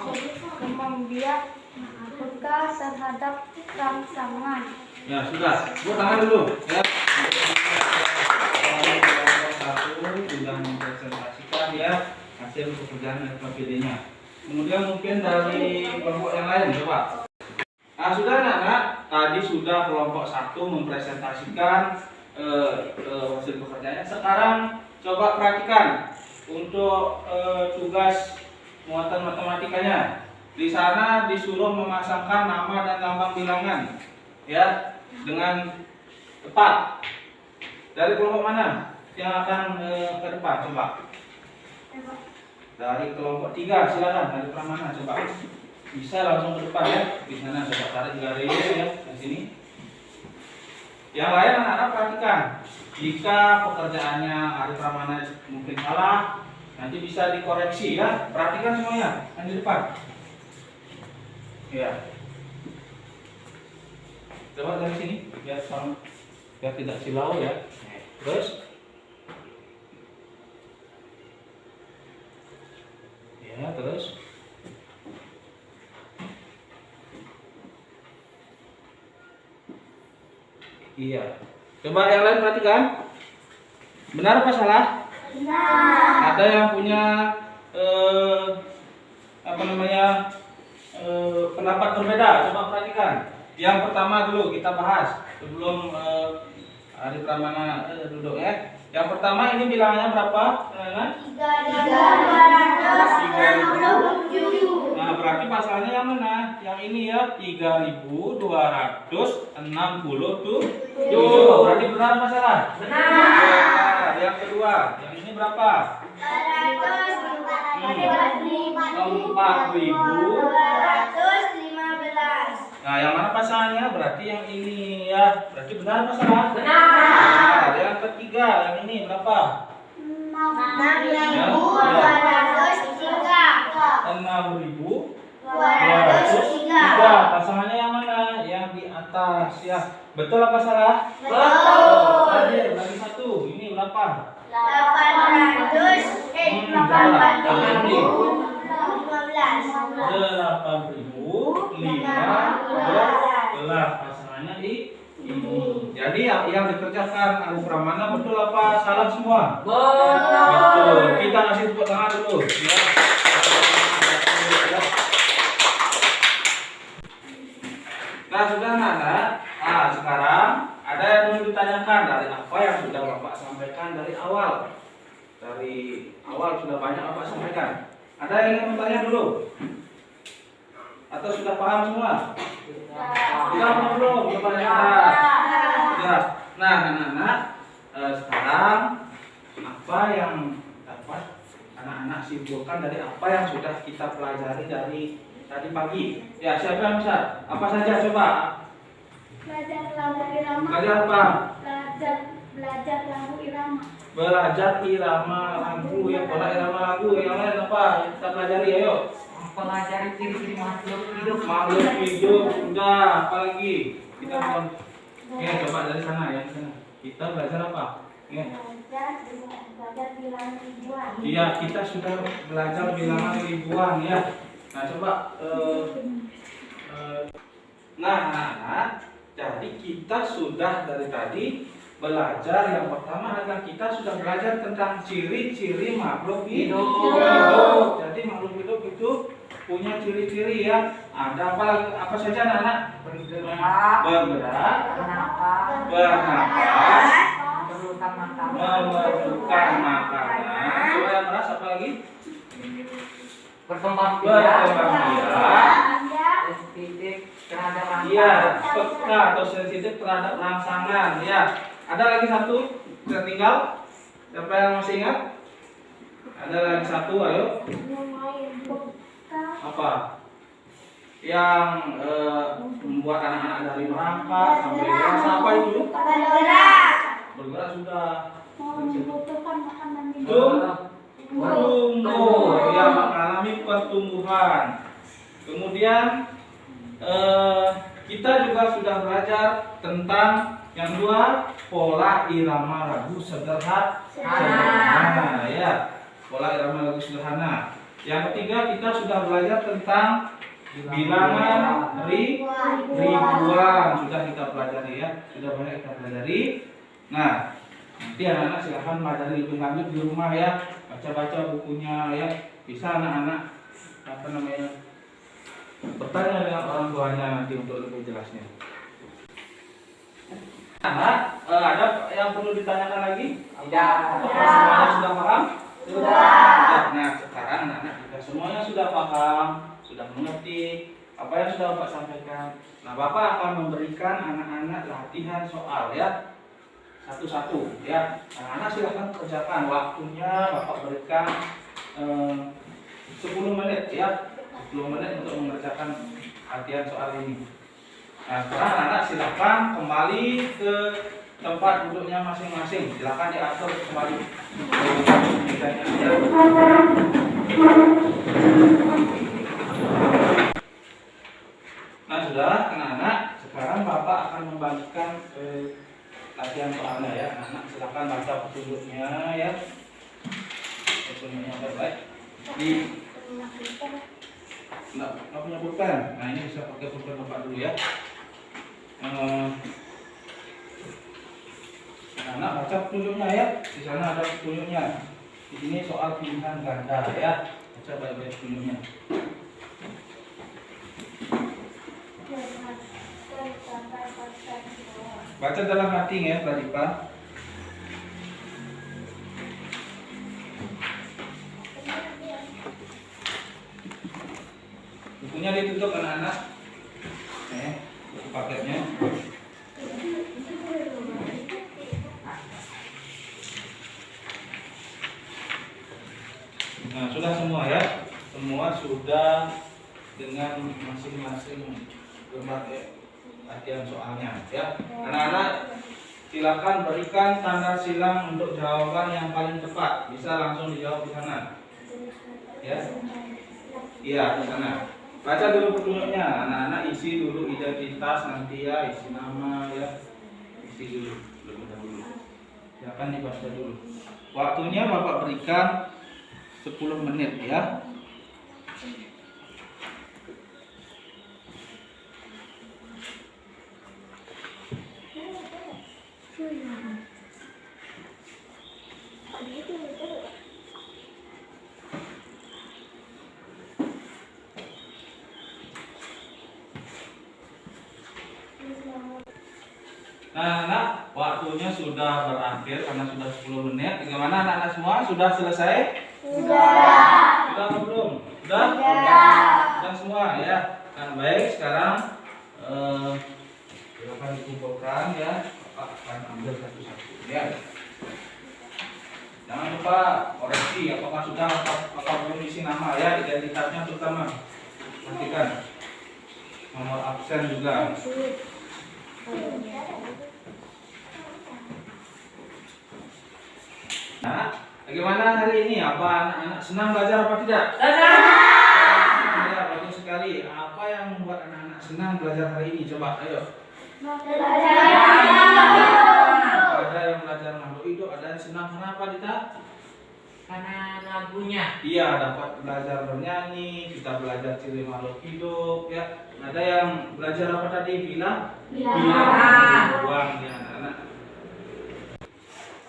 demam biak, peka terhadap rangsangan. Ya, sudah. Buat tangan dulu ya. Kelompok 1 sudah mempresentasikan ya hasil pekerjaan LKPD-nya. Kemudian mungkin dari kelompok yang lain coba. Nah, sudah anak-anak, tadi sudah kelompok 1 mempresentasikan hasil pekerjaannya. Sekarang coba perhatikan untuk tugas muatan matematikanya. Di sana disuruh memasangkan nama dan lambang bilangan ya dengan tepat. Dari kelompok mana yang akan ke depan? Coba. Dari kelompok 3 silakan. Dari kelompok mana coba? Bisa langsung ke depan ya. Di sana coba tarik garis ya di sini. Yang lain anak-anak perhatikan. Jika pekerjaannya Ari Pramana mungkin salah, nanti bisa dikoreksi ya. Perhatikan semuanya yang di depan. Ya. Coba dari sini biar sama, biar tidak silau ya. Terus. Ya, terus. Iya. Coba yang lain perhatikan. Benar apa salah? Benar. Ada yang punya pendapat berbeda. Coba perhatikan. Yang pertama dulu kita bahas sebelum Ari Pramana duduk ya. Yang pertama ini bilangannya berapa? 3.257. Nah, berarti pasalnya yang mana? Yang ini ya, 3.267. Berarti benar apa salah? Benar. Yang kedua, yang ini berapa? 4.215. Nah, yang mana pasalnya? Berarti yang ini ya. Berarti benar apa salah? Benar. Yang ketiga, yang ini berapa? 6.203. Pasangannya yang mana? Yang di atas ya. Betul apa salah? Betul. Hadir bagi satu. Ini berapa? 8.015. Pasangannya di ini. Jadi yang dikerjakan Abu Pramana betul apa salah semua? Betul. Kita kasih tepuk tangan dulu. Ya. Nah, sudah anak. Nah, sekarang ada yang mau ditanyakan dari apa yang sudah Bapak sampaikan dari awal. Dari awal sudah banyak Bapak sampaikan. Ada yang ingin bertanya dulu? Atau sudah paham semua? Sudah paham belum? Sudah. Nah, anak-anak, sekarang apa yang dapat anak-anak simpulkan dari apa yang sudah kita pelajari dari tadi pagi? Ya, siapa yang bisa? Apa saja coba? Belajar lagu irama. Belajar apa? Belajar lagu irama. Belajar irama lagu ya, pola irama lagu. Yang lain apa? Yang kita pelajari, ayo. Pelajari ciri-ciri makhluk hidup. Makhluk hidup sudah. Apa lagi? Kita mau. Ya, coba dari sana ya, sana. Kita belajar apa? Ya. Belajar bilangan ribuan. Iya, kita sudah belajar bilangan ribuan ya. Nah, coba nah, jadi kita sudah dari tadi belajar. Yang pertama adalah kita sudah belajar tentang ciri-ciri makhluk hidup. Jadi makhluk hidup itu punya ciri-ciri ya. Ada apa saja anak-anak? Bergerak, bernapas, memerlukan makanan. Coba yang keras apa lagi? Berkembang biak, sensitif terhadap rangsangan. iya, peka atau sensitif terhadap rangsangan ya. Ada lagi satu tertinggal. Siapa yang masih ingat? Ada lagi satu, ayo. Apa? Yang membuat anak-anak dari merangkak sampai dewasa, apa itu? Bergerak sudah. Membutuhkan makanan Tumbuh, yang mengalami pertumbuhan. Kemudian kita juga sudah belajar tentang yang dua, pola irama lagu sederhana ya, pola irama lagu sederhana. Yang ketiga, kita sudah belajar tentang bilangan ribuan, sudah kita pelajari ya, sudah banyak kita pelajari. Nah, nanti anak-anak silahkan pelajari lebih lanjut di rumah ya, baca-baca bukunya ya. Bisa anak-anak bertanya dengan orang tuanya nanti untuk lebih jelasnya. Anak, ada yang perlu ditanyakan lagi? Tidak. Semuanya sudah paham? Sudah. Nah, sekarang anak-anak juga semuanya sudah paham, sudah mengerti apa yang sudah Bapak sampaikan. Nah, Bapak akan memberikan anak-anak latihan soal ya, satu-satu ya. Anak-anak silahkan kerjakan. Waktunya Bapak berikan 10 menit ya, 10 menit untuk mengerjakan latihan soal ini. Nah, sekarang anak silakan kembali ke tempat duduknya masing-masing. Silakan diatur kembali. Nah, sudah anak-anak, sekarang Bapak akan membagikan latihan soalnya ya. Anak silakan baca petunjuknya ya. Petunjuknya baik-baik. Nggak punya pulpen. Nah, ini bisa pakai pulpen Bapak dulu ya. Anak baca petunjuknya ya. Di sana ada petunjuknya. Di sini soal pilihan ganda ya. Baca baik-baik petunjuknya. Baca dalam hati ya, Pradipa. bukunya ditutup anak-anak. Paketnya. Nah, sudah semua ya. Semua sudah dengan masing-masing berbagai latihan soalnya ya. Anak-anak silakan berikan tanda silang untuk jawaban yang paling tepat. Bisa langsung dijawab di sana. Ya. Iya, di sana. Baca dulu petunjuknya. Anak-anak isi dulu identitas nanti ya, isi nama ya. Isi dulu lebih dahulu. Silakan dibaca dulu. Waktunya Bapak berikan 10 menit ya. Nah, anak, waktunya sudah berakhir karena sudah 10 menit. Bagaimana anak-anak semua? Sudah selesai? Sudah. Sudah atau belum? Sudah? Sudah semua ya. Nah, baik, sekarang silakan dikumpulkan ya. Bapak akan ambil satu-satu ya. Jangan lupa koreksi apakah sudah atau belum isi nama ya, identitasnya terutama. Perhatikan. Nomor absen juga. Nah, bagaimana hari ini? Apa anak-anak senang belajar apa tidak? Senang. Ya, bagus sekali. Apa yang membuat anak-anak senang belajar hari ini? Coba, ayo. Ada yang belajar makhluk hidup, ada yang senang kenapa, Dita? Karena lagunya. Iya, dapat belajar bernyanyi, kita belajar ciri makhluk hidup, ya. Ada yang belajar apa tadi? Bilang? Uang ya, anak-anak.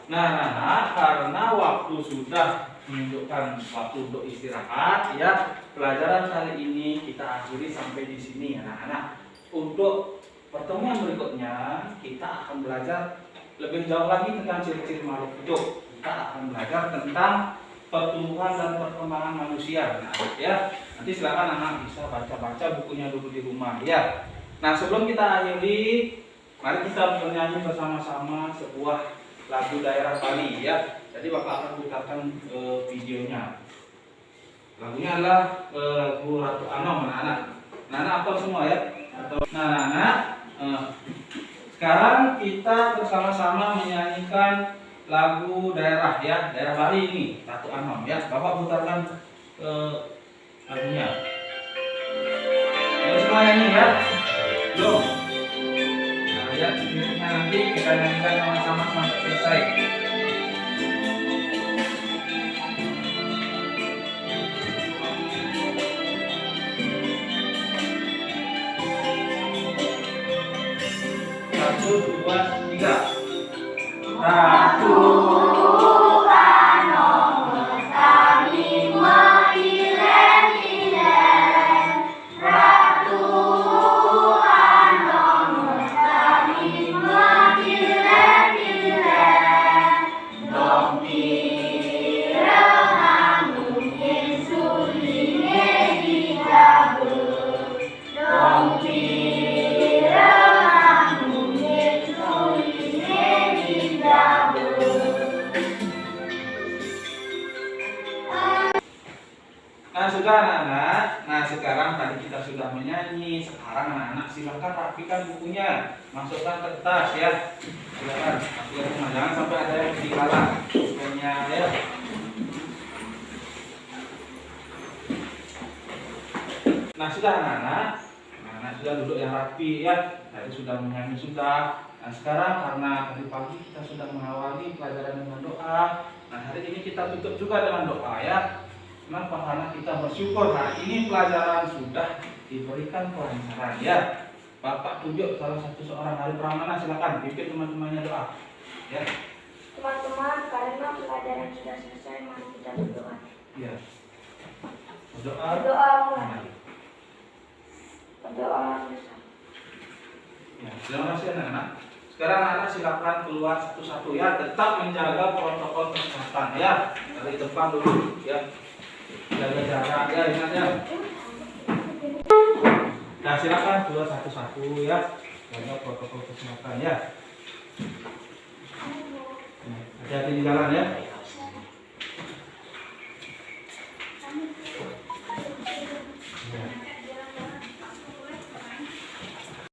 Nah, karena waktu sudah menunjukkan waktu untuk istirahat, ya, pelajaran kali ini kita akhiri sampai di sini, anak-anak. Untuk pertemuan berikutnya, kita akan belajar lebih jauh lagi tentang ciri-ciri makhluk hidup. Kita akan belajar tentang pertumbuhan dan perkembangan manusia, anak-anak, ya. Nanti silakan anak bisa baca-baca bukunya dulu di rumah, ya. Nah, sebelum kita akhiri, mari kita bernyanyi bersama-sama sebuah lagu daerah Bali ya. Jadi Bapak akan putarkan videonya. Lagunya adalah lagu Ratu Anom, anak-anak. Anak-anak apa semua ya? Nah, anak-anak, sekarang kita bersama-sama menyanyikan lagu daerah ya, daerah Bali ini, Ratu Anom ya. Bapak putarkan lagunya. Ini semua nyanyi ya. Belum. Nah, ya, nanti kita nyanyikan sama-sama sampai selesai. Satu, dua, tiga. Ratu Nah, sudah anak-anak. Nah, sekarang tadi kita sudah menyanyi. Sekarang anak-anak silakan rapikan bukunya, masukkan ke tas ya. Silakan rapikan semua. Jangan sampai ada yang ketinggalan bukunya ya. Nah, sudah anak-anak. Anak-anak sudah duduk yang rapi ya. Tadi sudah menyanyi sudah. Nah, sekarang karena tadi pagi kita sudah mengawali pelajaran dengan doa. Nah, hari ini kita tutup juga dengan doa ya. Kenapa? Karena kita bersyukur hari ini pelajaran sudah diberikan kelancaran ya. Bapak tunjuk salah satu seorang ahli pramana, silakan pimpin teman-temannya doa. Ya. Teman-teman, karena pelajaran sudah selesai, mari kita berdoa. Ya. Berdoa. Berdoa mulai. Berdoa bersama. Ya, terima kasih anak-anak. Sekarang anak-anak silakan keluar satu-satu ya. Tetap menjaga protokol kesehatan ya. Dari depan dulu ya. Jaga jarak ya, ingat ya. Nah, silakan keluar satu-satu ya. Jaga protokol kesehatan ya. Hati-hati di jalan ya.